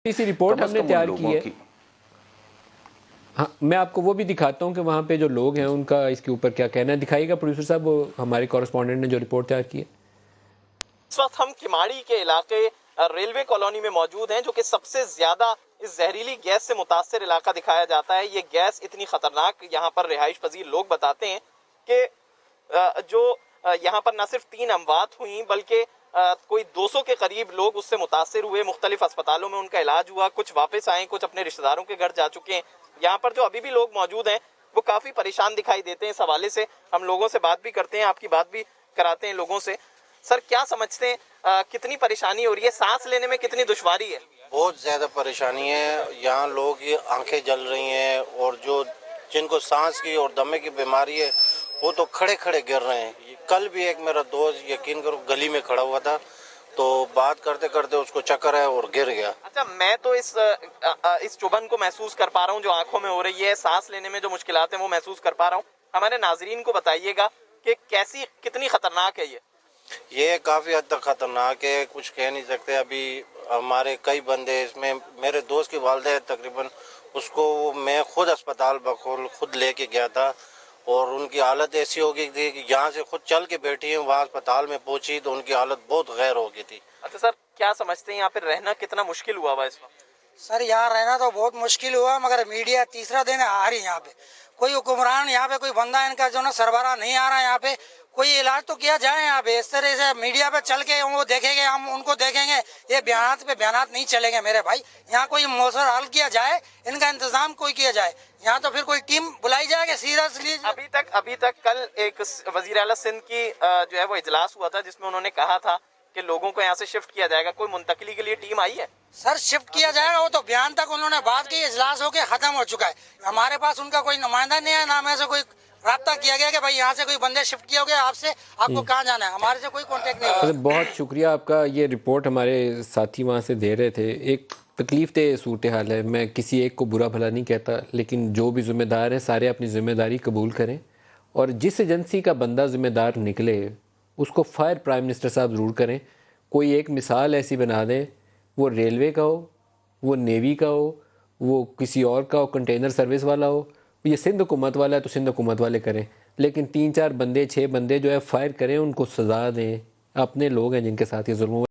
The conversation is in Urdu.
اسی رپورٹ ہم نے تیار کی ہے. ہاں میں آپ کو وہ بھی دکھاتا ہوں کہ وہاں پہ جو لوگ ہیں ان کا اس کے اوپر کیا کہنا ہے. دکھائیے گا پروڈیوسر صاحب وہ ہمارے کورسپونڈنٹ نے جو رپورٹ تیار کی ہے. اس وقت ہم کماڑی کے علاقے ریلوے کالونی میں موجود ہیں جو کہ سب سے زیادہ اس زہریلی گیس سے متاثر علاقہ دکھایا جاتا ہے. یہ گیس اتنی خطرناک یہاں پر رہائش پذیر لوگ بتاتے ہیں کہ جو یہاں پر نہ صرف 3 اموات ہوئیں بلکہ کوئی 200 کے قریب لوگ اس سے متاثر ہوئے. مختلف اسپتالوں میں ان کا علاج ہوا. کچھ واپس آئیں, کچھ اپنے رشتہ داروں کے گھر جا چکے ہیں. یہاں پر جو ابھی بھی لوگ موجود ہیں وہ کافی پریشان دکھائی دیتے ہیں. اس حوالے سے ہم لوگوں سے بات بھی کرتے ہیں, آپ کی بات بھی کراتے ہیں لوگوں سے. سر کیا سمجھتے ہیں کتنی پریشانی ہو رہی ہے, سانس لینے میں کتنی دشواری ہے؟ بہت زیادہ پریشانی ہے. یہاں لوگ یہ آنکھیں جل رہی ہیں اور جو جن کو سانس کی اور دمے کی بیماری ہے وہ تو کھڑے کھڑے گر رہے ہیں. کل بھی ایک میرا دوست یقین کرو گلی میں کھڑا ہوا تھا تو بات کرتے کرتے اس کو چکر ہے اور گر گیا. اچھا, میں تو اس چبھن کو محسوس کر پا رہا ہوں جو آنکھوں میں ہو رہی ہے, سانس لینے میں جو مشکلات ہیں وہ محسوس کر پا رہا ہوں. ہمارے ناظرین کو بتائیے گا کہ کتنی خطرناک ہے یہ کافی حد تک خطرناک ہے, کچھ کہہ نہیں سکتے. ابھی ہمارے کئی بندے اس میں, میرے دوست کی والدہ تقریباً اس کو میں خود اسپتال بخول خود لے کے گیا تھا اور ان کی حالت ایسی ہو گئی تھی کہ یہاں سے خود چل کے بیٹھی ہیں, وہاں اسپتال میں پہنچی تو ان کی حالت بہت غیر ہو گئی تھی. اچھا سر, کیا سمجھتے ہیں یہاں پہ رہنا کتنا مشکل ہوا اس وقت؟ سر یہاں رہنا تو بہت مشکل ہوا, مگر میڈیا تیسرا دن آ رہی ہے یہاں پہ. کوئی حکمران یہاں پہ کوئی بندہ ان کا جو نا سربراہ نہیں آ رہا ہے یہاں پہ. کوئی علاج تو کیا جائے یہاں پہ. اس طرح سے میڈیا پہ چل کے وہ دیکھیں گے, ہم ان کو دیکھیں گے, یہ بیانات پہ بیانات نہیں چلیں گے میرے بھائی. یہاں کوئی مؤثر حل کیا جائے, ان کا انتظام کوئی کیا جائے. یہاں تو پھر کوئی ٹیم بلائی جائے گی سیریسلی. ابھی تک کل ایک وزیر اعلیٰ سندھ کی جو ہے وہ اجلاس ہوا تھا جس میں انہوں نے کہا تھا کہ لوگوں کو یہاں سے شفٹ کیا جائے گا. کوئی منتقلی کے لیے ٹیم آئی ہے؟ سر شفٹ کیا جائے گا, وہ تو بیان تک انہوں نے بات کی, اجلاس ہو کے ختم ہو چکا ہے. ہمارے پاس ان کا کوئی نمائندہ نہیں ہے, نہ ہمیں سے کوئی رابطہ کیا گیا کہ بھائی یہاں سے کوئی بندے شفٹ کیا ہو گیا, آپ سے آپ کو کہاں جانا ہے. ہمارے سے کوئی کانٹیکٹ نہیں ہوا. بہت شکریہ آپ کا. یہ رپورٹ ہمارے ساتھی وہاں سے دے رہے تھے. ایک تکلیف دہ صورتحال ہے. میں کسی ایک کو برا بھلا نہیں کہتا, لیکن جو بھی ذمہ دار ہے سارے اپنی ذمہ داری قبول کریں, اور جس ایجنسی کا بندہ ذمہ دار نکلے اس کو فائر پرائم منسٹر صاحب ضرور کریں. کوئی ایک مثال ایسی بنا دیں, وہ ریلوے کا ہو, وہ نیوی کا ہو, وہ کسی اور کا ہو, کنٹینر سروس والا ہو. یہ سندھ حکومت والا ہے تو سندھ حکومت والے کریں, لیکن 3-4 بندے 6 بندے جو ہے فائر کریں, ان کو سزا دیں. اپنے لوگ ہیں جن کے ساتھ یہ ظلم ہوا.